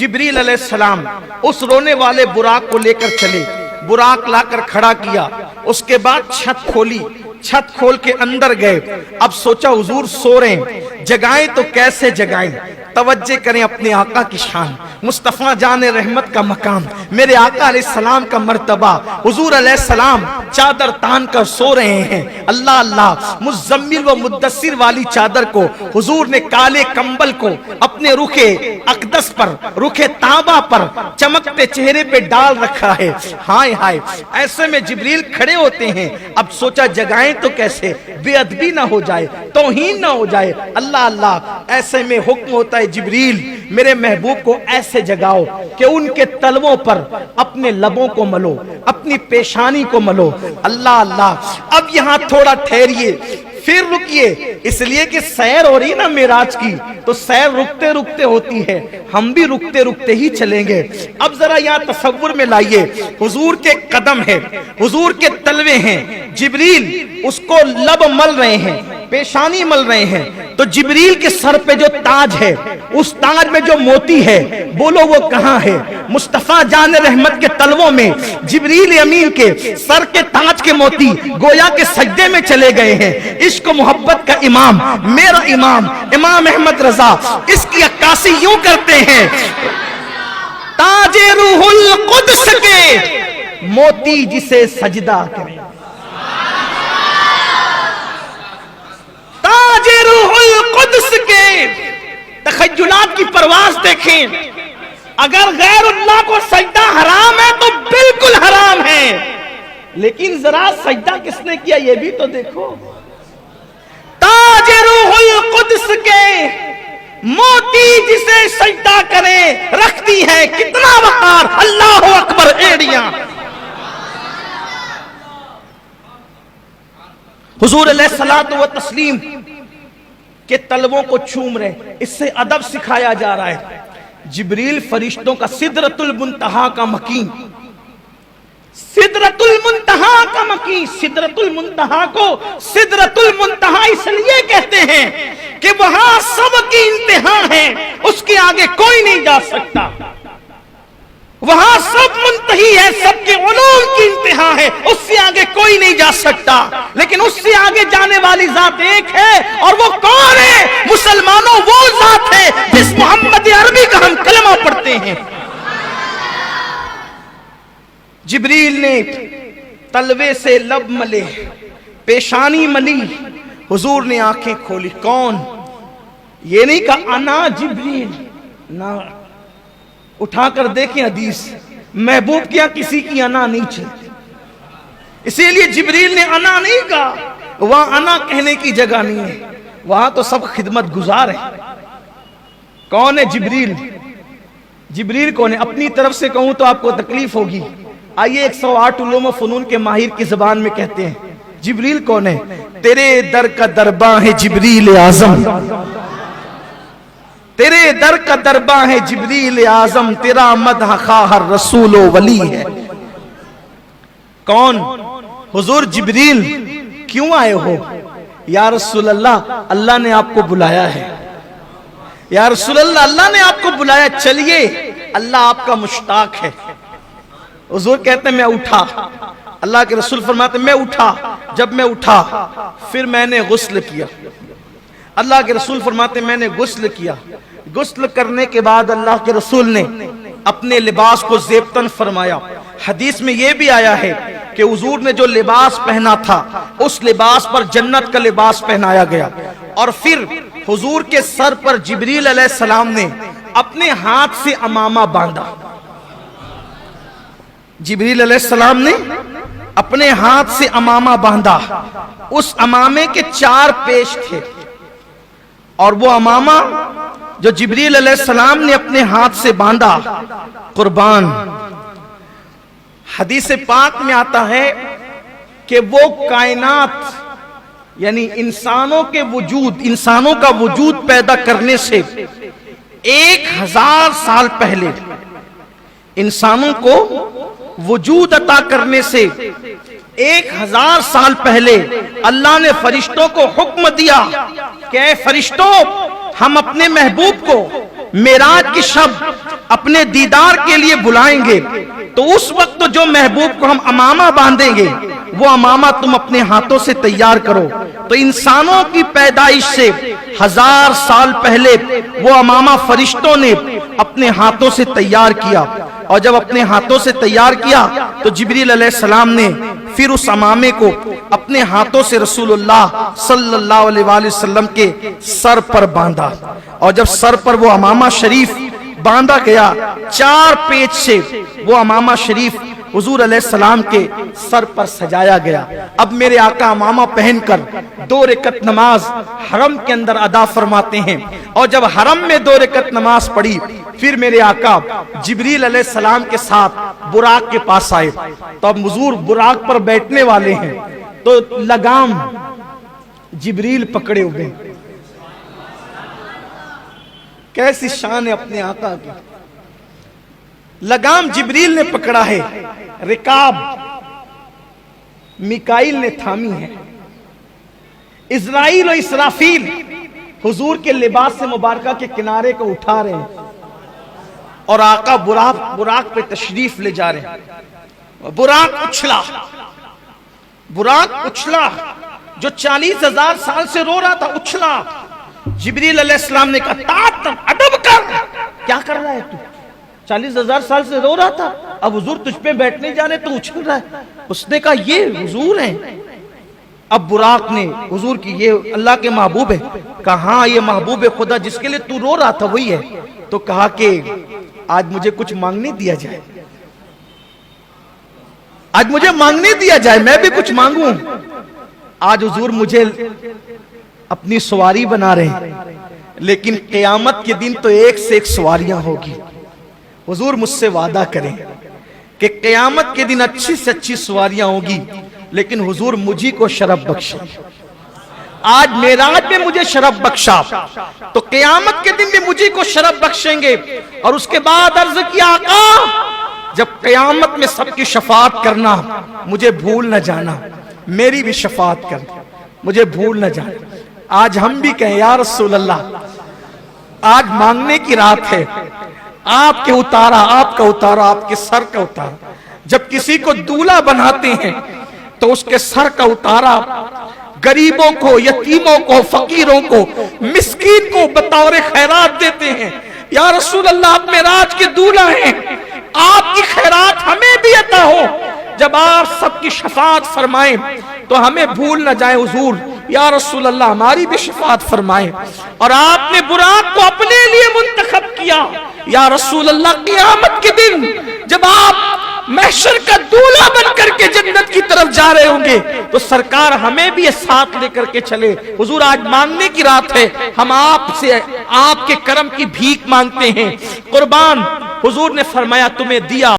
जिब्रील अलैहिस्सलाम उस रोने वाले बुराक को लेकर चले, बुराक लाकर खड़ा किया, उसके बाद छत खोली, छत खोल के अंदर गए। अब सोचा हुजूर सो रहे हैं, जगाएं तो कैसे जगाएं। तवज्जो करें अपने आका की शान, मुस्तफा जाने रहमत का मकाम, मेरे आका अलैहिस्सलाम का मर्तबा। हुजूर अलैहिस्सलाम चादर तान कर सो रहे हैं। अल्लाह अल्लाह, मुज़म्मिल व मुद्दस्सिर वाली चादर को हुजूर ने काले कंबल को अपने रुखे अक़दस पर, रुखे ताबा पर, चमकते चेहरे पे डाल रखा है। हाय हाय, ऐसे में जिब्रील खड़े होते हैं। अब सोचा जगाएं तो कैसे, बेअदबी ना हो जाए, तौहीन ना हो जाए। अल्लाह अल्लाह, ऐसे में हुक्म होता है जिब्रील मेरे महबूब को ऐसे जगाओ कि उनके तलवों पर अपने लबों को मलो, अपनी पेशानी को मलो। अल्लाह अल्लाह, अब यहां थोड़ा ठहरिए, फिर रुकिए, इसलिए कि सैर हो रही ना मेराज की, तो सैर रुकते रुकते होती है, हम भी रुकते रुकते ही चलेंगे। अब जरा यहाँ तसव्वुर में लाइए, हुजूर के कदम है, हुजूर के तलवे हैं, जिब्रील उसको लब मल रहे हैं, पेशानी मल रहे हैं। तो जिब्रील के सर पे जो ताज है, उस ताज में जो मोती है, बोलो वो कहाँ है? मुस्तफा जान रहमत के तलवों में जिब्रील अमीन के सर के ताज के मोती गोया के सजदे में चले गए हैं। इश्क मोहब्बत का इमाम, मेरा इमाम इमाम अहमद रजा, इसकी अक्कासी यूं करते हैं, ताजे रूहुल कुद्स के मोती जिसे सजदा करे, ताजे रूहुल कुद्स के तखय्युलात की परवाज देखें। अगर गैरुल्लाह को सजदा हराम है तो बिल्कुल हराम है, लेकिन जरा सजदा किसने किया ये भी तो देखो। ताजे रूहुल कुद्स के मोती जिसे सजदा करे, रखती है कितना वकार, अल्लाहु अकबर एड़ियां। हुजूर अलैहिस्सलातु व तस्लीम के तलवों को चूम रहे, इससे अदब सिखाया जा रहा है। जिब्रील फरिश्तों का सिदरतुल मुंतहा का मकीन, सिदरतुल मुंतहा का मकीन, सिदरतुल मुंतहा को सिदरतुल मुंतहा इसलिए कहते हैं कि वहां सबकी इंतहा है, उसके आगे कोई नहीं जा सकता। वहां सब मुंतही है, सबके उलूम की इंतहा है, उससे आगे कोई नहीं जा सकता। लेकिन उससे आगे जाने वाली जात एक है, और वो कौन है? मुसलमानों, वो जात है जिस मोहम्मद अरबी का हम कलमा पढ़ते हैं। जिब्रील ने तलवे से लब मले, पेशानी मली, हुजूर ने आंखें खोली। कौन? ये नहीं कहा अना जिब्रील, ना, उठाकर देखें हदीस, महबूब क्या किसी की अना नहीं चलती, इसीलिए जिब्रील ने अना नहीं कहा। वहां अना कहने की जगह नहीं है, वहां तो सब खिदमत गुजार है। कौन है जिब्रील? जिब्रील कौन है? अपनी तरफ से कहूं तो आपको तकलीफ होगी। आइए 108 उलूम व फनून के माहिर की जुबान में कहते हैं जिब्रील कौन है। तेरे दर का दरबा है जिब्रील आजम, तेरे दर का दरबा है जिब्रील आजम, तेरा मदह खाहर रसूल वली है। कौन? हुजूर जिब्रील। क्यों आए हो? या रसूल अल्लाह, अल्लाह ने आपको बुलाया है। या रसूल अल्लाह, अल्लाह ने आपको बुलाया, चलिए, अल्लाह आपका मुश्ताक है। हुजूर कहते हैं मैं उठा, अल्लाह के रसूल फरमाते मैं उठा, जब मैं उठा फिर मैंने गुस्ल किया। अल्लाह के रसूल फरमाते मैंने गुस्ल किया, गुस्ल करने के बाद अल्लाह के रसूल ने अपने लिबास को ज़ेबतन फरमाया। हदीस में यह भी आया है कि हुजूर ने जो लिबास पहना था उस लिबास पर जन्नत का लिबास पहनाया गया। और फिर हुजूर के सर पर जिब्रील अलैहिस्सलाम ने अपने हाथ से अमामा बांधा। जिब्रील अलैहिस्सलाम ने अपने हाथ से अमामा बांधा। उस अमामे के 4 पेश थे, और वो अमामा जो जिब्रील अलैहिस्सलाम ने अपने हाथ से बांधा, कुर्बान, हदीस पाक में आता है कि वो कायनात यानी इंसानों के वजूद, इंसानों का वजूद पैदा करने से 1000 साल पहले, इंसानों को वजूद अता करने से 1000 साल पहले अल्लाह ने फरिश्तों को हुक्म दिया कि फरिश्तों, ہم اپنے محبوب کو معراج کی شب اپنے دیدار کے لیے بلائیں گے تو اس وقت جو محبوب کو ہم امامہ باندھیں گے وہ امامہ تم اپنے ہاتھوں سے تیار کرو. تو انسانوں کی پیدائش سے 1000 سال پہلے وہ امامہ فرشتوں نے اپنے ہاتھوں سے تیار کیا, اور جب اپنے ہاتھوں سے تیار کیا تو جبریل علیہ السلام نے پھر اس امامے کو اپنے ہاتھوں سے رسول اللہ صلی اللہ علیہ وآلہ وسلم کے سر پر باندھا. اور جب سر پر وہ امامہ شریف باندھا گیا, 4 پیچ سے وہ امامہ شریف حضور علیہ السلام کے سر پر سجایا گیا. اب میرے آقا امامہ پہن کر 2 رکعت نماز حرم کے اندر ادا فرماتے ہیں, اور جب حرم میں 2 رکعت نماز پڑھی پھر میرے آقا جبریل علیہ السلام کے ساتھ براق کے پاس آئے. تو اب حضور براق پر بیٹھنے والے ہیں تو لگام جبریل پکڑے ہوئے. کیسی شان ہے اپنے آقا کی. لگام جبریل نے پکڑا ہے, رکاب میکائیل نے تھامی ہے, اسرائیل و اسرافیل حضور کے لباس سے مبارکہ کے کنارے کو اٹھا رہے ہیں, اور آقا براق پہ تشریف لے جا رہے ہیں. براق اچھلا جو 40,000 سال سے رو رہا تھا, اچھلا. جبریل علیہ السلام نے کہا ادب کر, کیا کر رہا ہے تو, 40,000 سال سے رو رہا تھا, اب حضور تجھ پہ بیٹھنے جا رہے تو اچھل رہا ہے. اس نے کہا یہ حضور ہیں. اب براق نے حضور کی یہ اللہ کے محبوب ہے, کہا ہاں یہ محبوب خدا جس کے لیے تو رو رہا تھا وہی ہے. تو کہا کہ آج مجھے کچھ مانگنے دیا جائے, آج مجھے مانگنے دیا جائے, میں بھی کچھ مانگوں. آج حضور مجھے اپنی سواری بنا رہے ہیں, لیکن قیامت کے دن تو ایک سے ایک سواریاں ہوگی. حضور مجھ سے وعدہ کریں کہ قیامت کے دن اچھی سے اچھی سواریاں ہوگی, لیکن حضور مجھے کو شرف بخشے. آج معراج میں مجھے شرف بخشا تو قیامت کے دن بھی مجھے کو شرف بخشیں گے. اور اس کے بعد عرض کیا آقا جب قیامت میں سب کی شفاعت کرنا مجھے بھول نہ جانا, میری بھی شفاعت کر, مجھے بھول نہ جانا. آج ہم بھی کہیں یا رسول اللہ آج مانگنے کی رات ہے, آپ کے اتارا, آپ کا اتارا, آپ کے سر کا اتارا. جب کسی کو دولہا بناتے ہیں تو اس کے سر کا اتارا غریبوں کو, یتیموں کو, فقیروں کو, مسکین کو بطور خیرات دیتے ہیں. یا رسول اللہ آپ معراج کے دولہا ہیں, آپ کی خیرات ہمیں بھی عطا ہو. جب آپ سب کی شفاعت فرمائیں تو ہمیں بھول نہ جائیں حضور, یا رسول اللہ ہماری بھی شفاعت فرمائیں. اور آپ نے براق کو اپنے لیے منتخب کیا. یا رسول اللہ قیامت کے دن جب آپ محشر کا دولہا بن کر کے جنت کی طرف جا رہے ہوں گے تو سرکار ہمیں بھی یہ ساتھ لے کر کے چلے. حضور آج مانگنے کی رات ہے, ہم آپ سے آپ کے کرم کی بھیک مانگتے ہیں. قربان حضور نے فرمایا تمہیں دیا